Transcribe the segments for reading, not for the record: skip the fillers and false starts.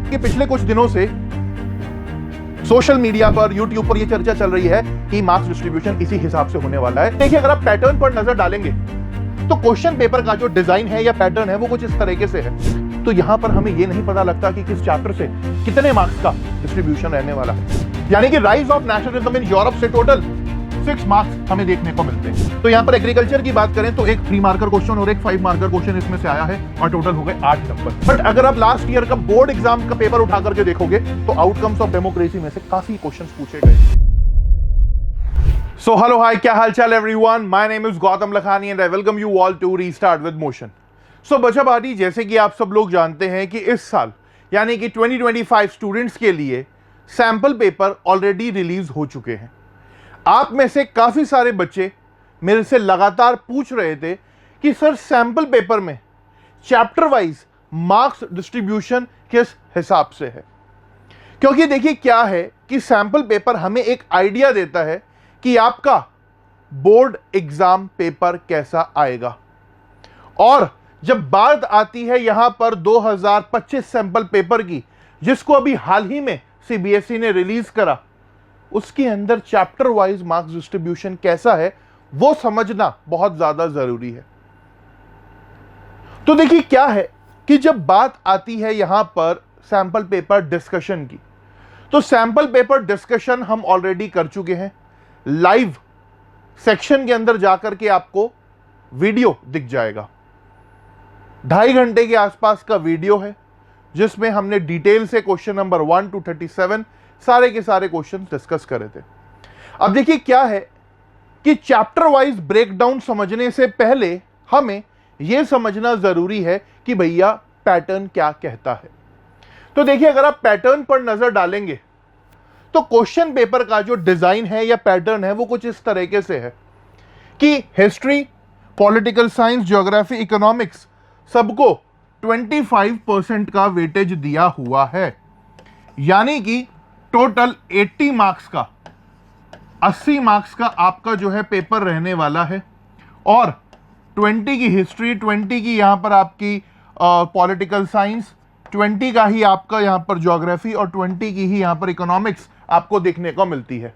कि पिछले कुछ दिनों से सोशल मीडिया पर, यूट्यूब पर यह चर्चा चल रही है कि मार्क्स डिस्ट्रीब्यूशन इसी हिसाब से होने वाला है। देखिए, अगर आप पैटर्न पर नजर डालेंगे तो क्वेश्चन पेपर का जो डिजाइन है या पैटर्न है वो कुछ इस तरीके से है। तो यहां पर हमें यह नहीं पता लगता कि किस चैप्टर से कितने मार्क्स का डिस्ट्रीब्यूशन रहने वाला है। यानी कि rise of nationalism in Europe से टोटल 6 मार्क्स हमें देखने को मिलते हैं। तो यहां पर एग्रीकल्चर की बात करें तो एक 3 मार्कर क्वेश्चन और एक 5 मार्कर क्वेश्चन इसमें से आया है और टोटल हो गए 8 नंबर। बट अगर आप लास्ट ईयर का बोर्ड एग्जाम का पेपर उठा करके देखोगे तो आउटकम्स ऑफ डेमोक्रेसी में से काफी क्वेश्चंस पूछे गए। सो हेलो हाय, क्या हालचाल everyone, my name is Gautam Lakhani and I welcome you all to restart with motion. So बच्चा बाटी, जैसे कि आप सब लोग जानते हैं कि इस साल यानी कि 2025 स्टूडेंट्स के लिए सैंपल पेपर ऑलरेडी रिलीज हो चुके हैं। आप में से काफी सारे बच्चे मेरे से लगातार पूछ रहे थे कि सर सैंपल पेपर में चैप्टर वाइज मार्क्स डिस्ट्रीब्यूशन किस हिसाब से है। क्योंकि देखिए क्या है कि सैंपल पेपर हमें एक आइडिया देता है कि आपका बोर्ड एग्जाम पेपर कैसा आएगा। और जब बात आती है यहां पर 2025 सैंपल पेपर की, जिसको अभी हाल ही में सीबीएसई ने रिलीज करा, उसके अंदर चैप्टर वाइज मार्क्स डिस्ट्रीब्यूशन कैसा है वो समझना बहुत ज्यादा जरूरी है। तो देखिए क्या है कि जब बात आती है यहां पर सैंपल पेपर डिस्कशन की, तो सैंपल पेपर डिस्कशन हम ऑलरेडी कर चुके हैं। लाइव सेक्शन के अंदर जाकर के आपको वीडियो दिख जाएगा। 2.5 घंटे के आसपास का वीडियो है जिसमें हमने डिटेल से क्वेश्चन नंबर 1 to 37 सारे के सारे क्वेश्चन डिस्कस करे थे। अब देखिए क्या है कि चैप्टर वाइज ब्रेकडाउन समझने से पहले हमें यह समझना जरूरी है कि भैया पैटर्न क्या कहता है। तो देखिए, अगर आप पैटर्न पर नजर डालेंगे तो क्वेश्चन पेपर का जो डिजाइन है या पैटर्न है वो कुछ इस तरीके से है कि history, political science, geography, economics सबको 25% का वेटेज दिया हुआ है। यानी कि टोटल 80 मार्क्स का 80 मार्क्स का आपका जो है पेपर रहने वाला है। और 20 की हिस्ट्री, 20 की यहां पर आपकी पॉलिटिकल साइंस, 20 का ही आपका यहां पर ज्योग्राफी और 20 की ही यहां पर इकोनॉमिक्स आपको देखने को मिलती है।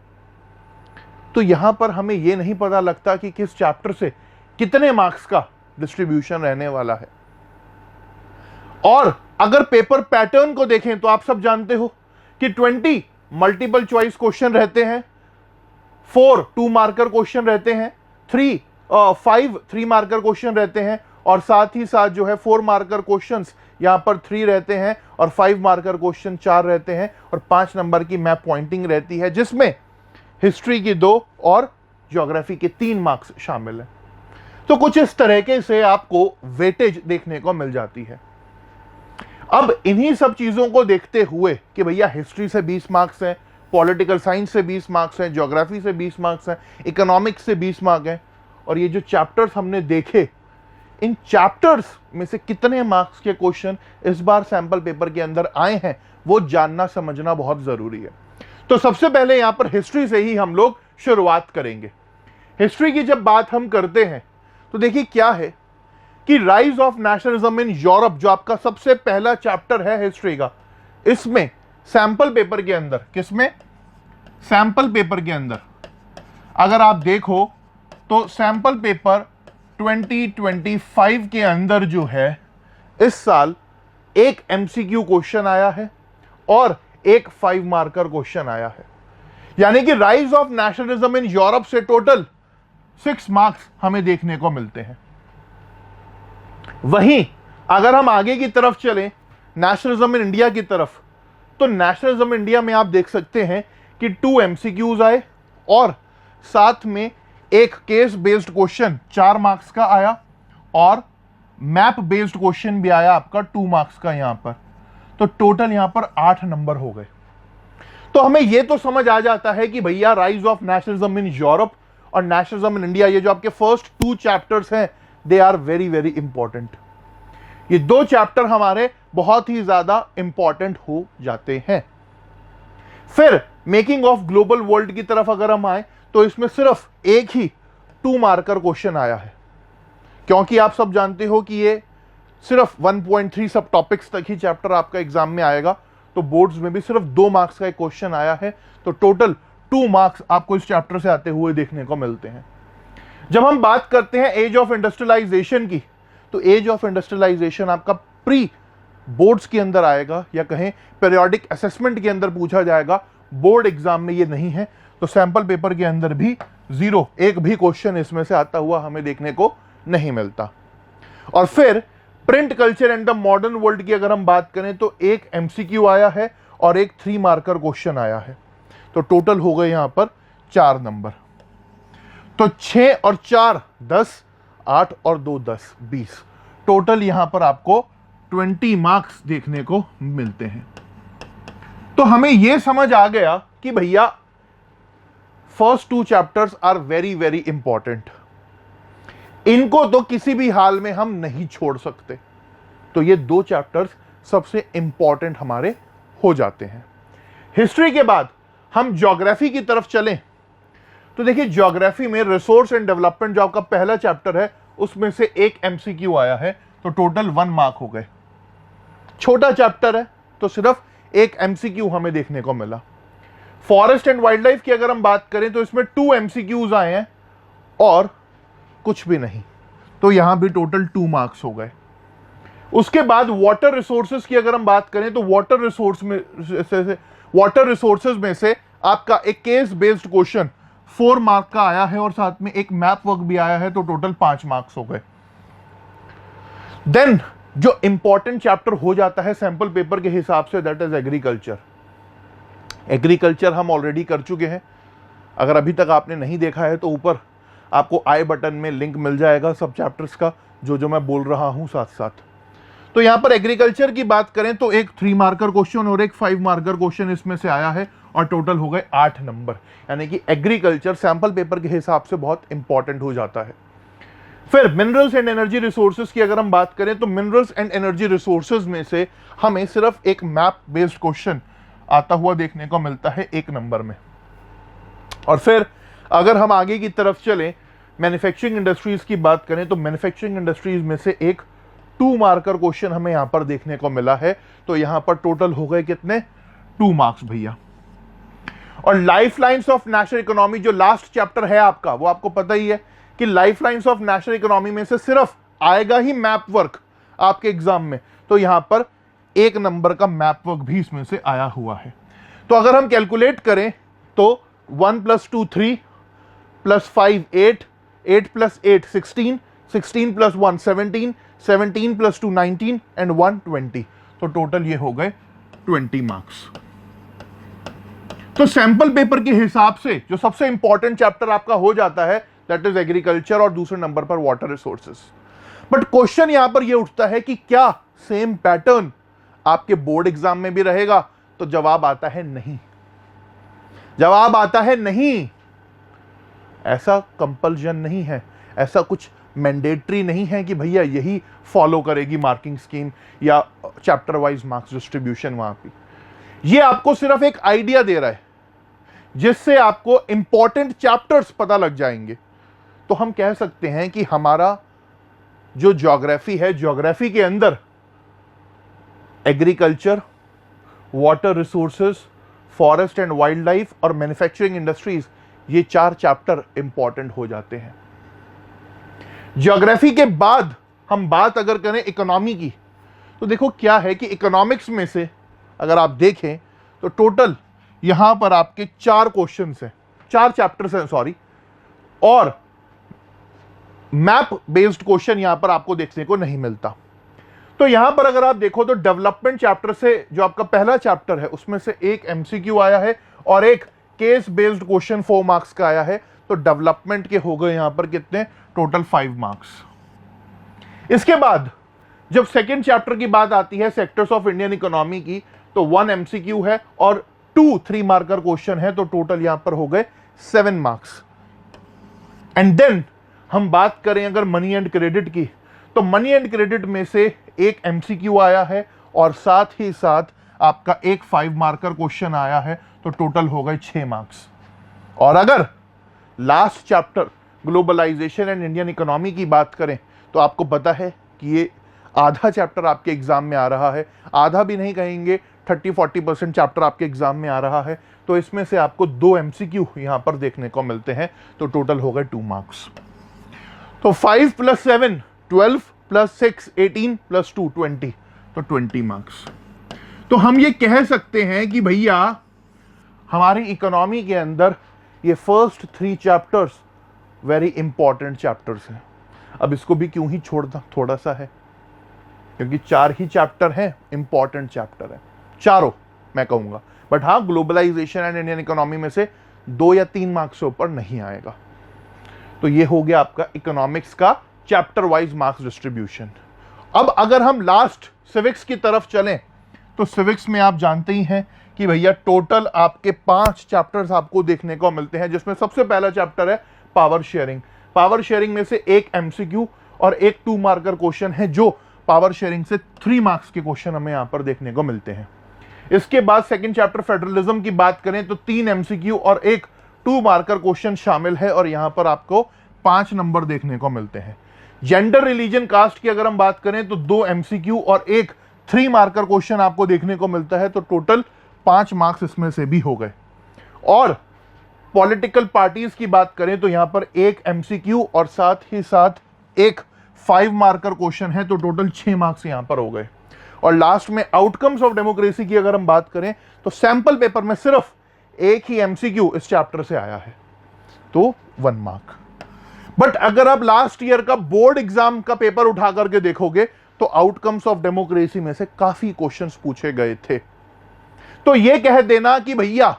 तो यहां पर हमें यह नहीं पता लगता कि किस चैप्टर से कितने मार्क्स का डिस्ट्रीब्यूशन रहने वाला है। और अगर पेपर पैटर्न को देखें तो आप सब जानते हो कि 20 मल्टीपल चॉइस क्वेश्चन रहते हैं, 4 2 मार्कर क्वेश्चन रहते हैं, 5 3 मार्कर क्वेश्चन रहते हैं, और साथ ही साथ जो है 4 मार्कर क्वेश्चंस यहां पर 3 रहते हैं और 5 मार्कर क्वेश्चन 4 रहते हैं और 5 नंबर की मैप पॉइंटिंग रहती है, जिसमें हिस्ट्री की 2 और ज्योग्राफी के 3 मार्क्स शामिल हैं। तो कुछ इस तरीके से आपको वेटेज देखने को मिल जाती है। अब इन्हीं सब चीजों को देखते हुए कि भैया हिस्ट्री से 20 मार्क्स हैं, पॉलिटिकल साइंस से 20 मार्क्स हैं, ज्योग्राफी से 20 मार्क्स हैं, इकोनॉमिक्स से 20 मार्क्स हैं, और ये जो चैप्टर्स हमने देखे, इन चैप्टर्स में से कितने मार्क्स के क्वेश्चन इस बार सैंपल पेपर के अंदर आए हैं वो जानना समझना बहुत जरूरी है। तो सबसे पहले यहां पर हिस्ट्री से ही हम लोग शुरुआत करेंगे। हिस्ट्री की जब बात हम करते हैं तो देखिए क्या है कि rise of nationalism in Europe, जो आपका सबसे पहला चैप्टर है हिस्ट्री का, इसमें सैंपल पेपर के अंदर, किसमें, सैंपल पेपर के अंदर अगर आप देखो तो सैंपल पेपर 2025 के अंदर जो है इस साल एक एमसीक्यू क्वेश्चन आया है और एक 5 मार्कर क्वेश्चन आया है। यानी कि rise of nationalism in Europe से टोटल 6 मार्क्स हमें देखने को मिलते हैं। वहीं अगर हम आगे की तरफ चलें नेशनलिज्म इन इंडिया की तरफ, तो नेशनलिज्म इंडिया में आप देख सकते हैं कि 2 एमसीक्यूज आए और साथ में एक केस बेस्ड क्वेश्चन 4 मार्क्स का आया और मैप बेस्ड क्वेश्चन भी आया आपका 2 मार्क्स का यहां पर। तो टोटल यहां पर 8 नंबर हो गए। तो हमें यह तो समझ आ जाता है कि भैया rise of nationalism in Europe और नेशनलिज्म इन इंडिया, ये जो आपके फर्स्ट 2 चैप्टर्स हैं, they are very very important. ये 2 चैप्टर हमारे बहुत ही ज्यादा इंपॉर्टेंट हो जाते हैं। फिर मेकिंग ऑफ ग्लोबल वर्ल्ड की तरफ अगर हम आए तो इसमें सिर्फ एक ही 2 मार्कर क्वेश्चन आया है, क्योंकि आप सब जानते हो कि ये सिर्फ 1.3 सब टॉपिक्स तक ही चैप्टर आपका एग्जाम में आएगा। तो बोर्ड्स में भी सिर्फ 2 मार्क्स का एक क्वेश्चन आया है, तो टोटल 2 मार्क्स आपको इस चैप्टर से आते हुए देखने को मिलते हैं। जब हम बात करते हैं एज ऑफ इंडस्ट्रियलाइजेशन की, तो एज ऑफ इंडस्ट्रियलाइजेशन आपका प्री बोर्ड्स के अंदर आएगा, या कहें पीरियोडिक असेसमेंट के अंदर पूछा जाएगा, बोर्ड एग्जाम में ये नहीं है, तो सैंपल पेपर के अंदर भी 0, एक भी क्वेश्चन इसमें से आता हुआ हमें देखने को नहीं मिलता। और फिर print culture and the modern world की अगर हम बात करें तो एक एमसीक्यू आया है और एक 3 मार्कर क्वेश्चन आया है, तो टोटल हो गए यहां पर 4 नंबर। तो 6 और 4 10, 8 और 2 10 20, टोटल यहां पर आपको 20 मार्क्स देखने को मिलते हैं। तो हमें यह समझ आ गया कि भैया first 2 chapters are very very important, इनको तो किसी भी हाल में हम नहीं छोड़ सकते। तो ये 2 चैप्टर्स सबसे इंपॉर्टेंट हमारे हो जाते हैं। हिस्ट्री के बाद हम ज्योग्राफी की तरफ चलें, तो देखिए ज्योग्राफी में रिसोर्स एंड डेवलपमेंट जो आपका पहला चैप्टर है, उसमें से एक एमसीक्यू आया है, तो टोटल 1 मार्क हो गए। छोटा चैप्टर है तो सिर्फ एक एमसीक्यू हमें देखने को मिला। फॉरेस्ट एंड वाइल्ड लाइफ की अगर हम बात करें तो इसमें 2 एमसीक्यूज आए हैं और कुछ भी नहीं, तो यहां भी टोटल 2 मार्क्स हो गए। उसके बाद वाटर रिसोर्सेज की अगर हम बात करें तो वाटर रिसोर्सेज में से आपका एक केस बेस्ड क्वेश्चन 4 मार्क का आया है और साथ में एक मैप वर्क भी आया है, तो टोटल 5 मार्क्स हो गए। देन जो इंपॉर्टेंट चैप्टर हो जाता है सैंपल पेपर के हिसाब से, दैट इज एग्रीकल्चर। एग्रीकल्चर हम ऑलरेडी कर चुके हैं, अगर अभी तक आपने नहीं देखा है तो ऊपर आपको आई बटन में लिंक मिल जाएगा सब चैप्टर्स का, जो मैं बोल रहा हूं साथ साथ। तो यहां पर एग्रीकल्चर की बात करें तो एक 3 मार्कर क्वेश्चन और एक 5 मार्कर क्वेश्चन इसमें से आया है और टोटल हो गए 8 नंबर, यानी कि एग्रीकल्चर सैंपल पेपर के हिसाब से बहुत इंपॉर्टेंट हो जाता है। फिर मिनरल्स एंड एनर्जी रिसोर्सेज की अगर हम बात करें तो मिनरल्स एंड एनर्जी रिसोर्सेज में से हमें सिर्फ एक मैप बेस्ड क्वेश्चन आता हुआ देखने को मिलता है 1 नंबर में। और फिर अगर हम आगे की तरफ चलें, मैन्युफैक्चरिंग इंडस्ट्रीज की बात करें तो मैन्युफैक्चरिंग इंडस्ट्रीज में से एक 2 मार्कर क्वेश्चन हमें यहां पर देखने को मिला है, तो यहां पर टोटल हो गए कितने, 2 मार्क्स भैया। और life lines of national economy जो लास्ट चैप्टर है आपका, वो आपको पता ही है कि life lines of national economy में से सिर्फ आएगा ही मैप वर्क आपके एग्जाम में, तो यहां पर 1 नंबर का मैप वर्क भी इसमें से आया हुआ है। तो अगर हम कैलकुलेट करें तो 1 + 2 3 + 5 8, 8 + 8 16, 16 + 1 17, 17 + 2 19 एंड 1 20, तो टोटल ये हो गए 20 मार्क्स। तो सैंपल पेपर के हिसाब से जो सबसे इंपॉर्टेंट चैप्टर आपका हो जाता है दैट इज एग्रीकल्चर, और दूसरे नंबर पर वाटर रिसोर्सेज। बट क्वेश्चन यहां पर यह उठता है कि क्या सेम पैटर्न आपके बोर्ड एग्जाम में भी रहेगा, तो जवाब आता है नहीं। जवाब आता है नहीं। ऐसा कंपल्जन नहीं है, ऐसा कुछ मैंडेटरी नहीं है कि भैया यही फॉलो करेगी मार्किंग स्कीम या चैप्टर वाइज मार्क्स डिस्ट्रीब्यूशन वहां पे। ये आपको सिर्फ एक आइडिया दे रहा है जिससे आपको इंपॉर्टेंट चैप्टर्स पता लग जाएंगे। तो हम कह सकते हैं कि हमारा जो ज्योग्राफी है, ज्योग्राफी के अंदर agriculture, water resources, forest and wild life और मैन्युफैक्चरिंग इंडस्ट्रीज, ये 4 चैप्टर इंपॉर्टेंट हो जाते हैं। ज्योग्राफी के बाद हम बात अगर करें इकोनॉमी की, तो देखो क्या है कि इकोनॉमिक्स में से अगर आप देखें तो टोटल यहां पर आपके 4 क्वेश्चंस हैं, 4 चैप्टर्स हैं सॉरी, और मैप बेस्ड क्वेश्चन यहां पर आपको देखने को नहीं मिलता। तो यहां पर अगर आप देखो तो डेवलपमेंट चैप्टर से जो आपका पहला चैप्टर है उसमें से एक एमसीक्यू आया है और एक केस बेस्ड क्वेश्चन 4 मार्क्स का आया है, तो डेवलपमेंट के हो गए यहां पर कितने, टोटल 5 मार्क्स। इसके बाद जब सेकंड चैप्टर की बात आती है सेक्टर्स ऑफ इंडियन इकोनॉमी की, तो 1 एमसीक्यू है और 2 3 मार्कर क्वेश्चन है, तो टोटल यहां पर हो गए 7 मार्क्स। एंड देन हम बात करें अगर मनी एंड क्रेडिट की, तो मनी एंड क्रेडिट में से एक एमसीक्यू आया है और साथ ही साथ आपका एक 5 मार्कर क्वेश्चन आया है, तो टोटल हो गए 6 मार्क्स। और अगर last chapter globalisation and Indian economy की बात करें तो आपको पता है कि ये आधा चैप्टर आपके एग्जाम में आ रहा है, आधा भी नहीं कहेंगे, 30-40% चैप्टर आपके एग्जाम में आ रहा है, तो इसमें से आपको 2 MCQ यहां पर देखने को मिलते हैं, तो टोटल हो गए 2 मार्क्स। तो 5 + 7 12 + 6 18 + 2 20, तो 20 मार्क्स। तो हम ये कह सकते हैं कि भैया हमारी इकोनॉमी के अंदर ये first 3 chapters very important chapters हैं। अब इसको भी क्यों ही छोड़ना, थोड़ा सा है, क्योंकि 4 ही चैप्टर हैं, इंपॉर्टेंट चैप्टर है चारों मैं कहूंगा। बट हाँ, ग्लोबलाइजेशन एंड इंडियन इकोनॉमी में से 2 या 3 मार्क्स से ऊपर नहीं आएगा। तो ये हो गया आपका इकोनॉमिक्स का चैप्टर वाइज मार्क्स डिस्ट्रीब्यूशन। अब अगर हम लास्ट सिविक्स की तरफ चलें, तो सिविक्स में आप जानते ही हैं कि भैया टोटल आपके 5 चैप्टर्स आपको देखने को मिलते हैं, जिसमें सबसे पहला चैप्टर है पावर शेयरिंग। पावर शेयरिंग में से 1 MCQ और 1 2 मार्कर क्वेश्चन है, जो पावर शेयरिंग से 3 मार्क्स के क्वेश्चन हमें यहां पर देखने को मिलते हैं। इसके बाद सेकंड चैप्टर फेडरलिज्म की बात करें तो 3 MCQ और 1 2 मार्कर क्वेश्चन शामिल है, और यहां पर आपको 5 नंबर देखने को मिलते हैं। जेंडर, रिलीजन, कास्ट की अगर हम बात करें तो 2 MCQ और 1 3 मार्कर क्वेश्चन आपको देखने को मिलता है, तो टोटल 5 मार्क्स इसमें से भी हो गए। और पॉलिटिकल पार्टीज की बात करें तो यहां पर 1 MCQ और साथ ही साथ 1 5 मार्कर क्वेश्चन है, तो टोटल 6 मार्क्स यहां पर हो गए। और लास्ट में आउटकम्स ऑफ डेमोक्रेसी की अगर हम बात करें तो सैंपल पेपर में सिर्फ 1 ही MCQ इस चैप्टर से आया है, तो 1 मार्क। बट अगर आप लास्ट ईयर का बोर्ड एग्जाम का पेपर उठा करके देखोगे तो आउटकम्स ऑफ डेमोक्रेसी में से काफी क्वेश्चंस पूछे गए थे। तो यह कह देना कि भैया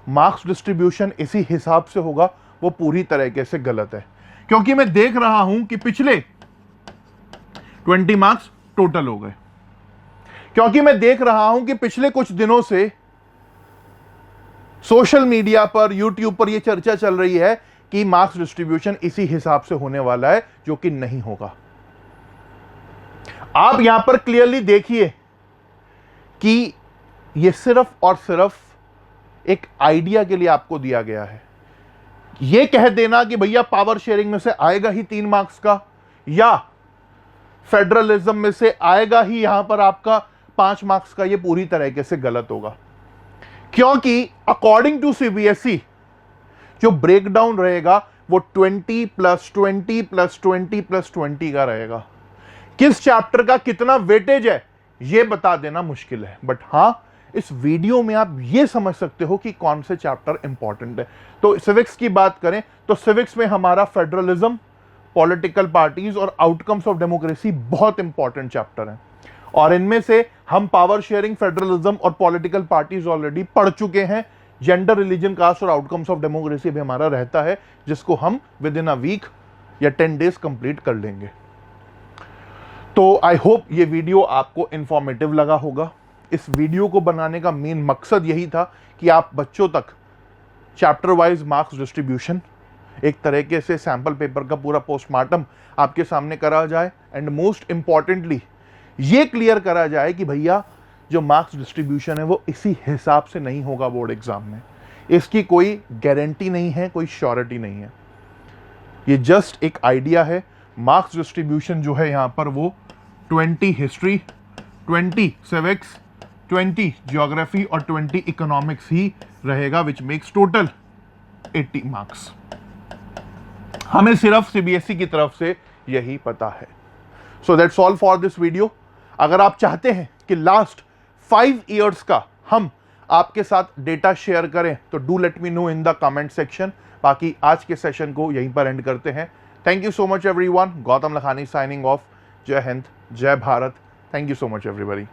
मार्क्स डिस्ट्रीब्यूशन इसी हिसाब से होगा, वो पूरी तरीके से गलत है। क्योंकि मैं देख रहा हूं कि पिछले 20 मार्क्स टोटल हो गए, क्योंकि मैं देख रहा हूं कि पिछले कुछ दिनों से सोशल मीडिया पर, यूट्यूब पर यह चर्चा चल रही है कि मार्क्स डिस्ट्रीब्यूशन इसी हिसाब से होने वाला है, जो कि नहीं होगा। आप यहां पर क्लियरली देखिए कि यह सिर्फ और सिर्फ एक आइडिया के लिए आपको दिया गया है। यह कह देना कि भैया पावर शेयरिंग में से आएगा ही 3 मार्क्स का, या फेडरलिज्म में से आएगा ही यहां पर आपका 5 मार्क्स का, यह पूरी तरीके से गलत होगा। क्योंकि अकॉर्डिंग टू CBSE जो ब्रेकडाउन रहेगा वो 20 + 20 + 20 + 20 का रहेगा। किस चैप्टर का कितना वेटेज है यह बता देना मुश्किल है, बट हां इस वीडियो में आप यह समझ सकते हो कि कौन से चैप्टर इंपॉर्टेंट है। तो सिविक्स की बात करें तो सिविक्स में हमारा फेडरलिज्म, पॉलिटिकल पार्टीज और आउटकम्स ऑफ डेमोक्रेसी बहुत इंपॉर्टेंट चैप्टर हैं, और इनमें से हम पावर शेयरिंग, फेडरलिज्म और पॉलिटिकल पार्टीज ऑलरेडी पढ़ चुके हैं। जेंडर, रिलीजन, कास्ट और आउटकम्स ऑफ डेमोक्रेसी भी हमारा रहता है, जिसको हम विद इन अ वीक या 10 डेज कंप्लीट कर लेंगे। तो आई होप ये वीडियो आपको इंफॉर्मेटिव लगा होगा। इस वीडियो को बनाने का मेन मकसद यही था कि आप बच्चों तक चैप्टर वाइज मार्क्स डिस्ट्रीब्यूशन, एक तरीके से सैंपल पेपर का पूरा पोस्टमार्टम आपके सामने करा जाए, एंड मोस्ट इंपॉर्टेंटली ये क्लियर करा जाए कि भैया जो मार्क्स डिस्ट्रीब्यूशन है वो इसी हिसाब से नहीं होगा बोर्ड एग्जाम में। इसकी कोई गारंटी नहीं है, कोई श्योरिटी नहीं है, ये जस्ट एक आइडिया है। मार्क्स डिस्ट्रीब्यूशन जो है यहां पर वो 20 हिस्ट्री, 20 सिविक्स, 20 ज्योग्राफी और 20 इकोनॉमिक्स ही रहेगा, विच मेक्स टोटल 80 मार्क्स। हमें सिर्फ CBSE की तरफ से यही पता है। So that's all for this video. अगर आप चाहते हैं कि लास्ट 5 ईयर्स का हम आपके साथ डेटा शेयर करें तो do let me know in the comment section. बाकी आज के सेशन को यहीं पर एंड करते हैं। Thank you so much everyone. Gautam Lakhani signing off. जय हिंद, जय Bharat. Thank you so much everybody.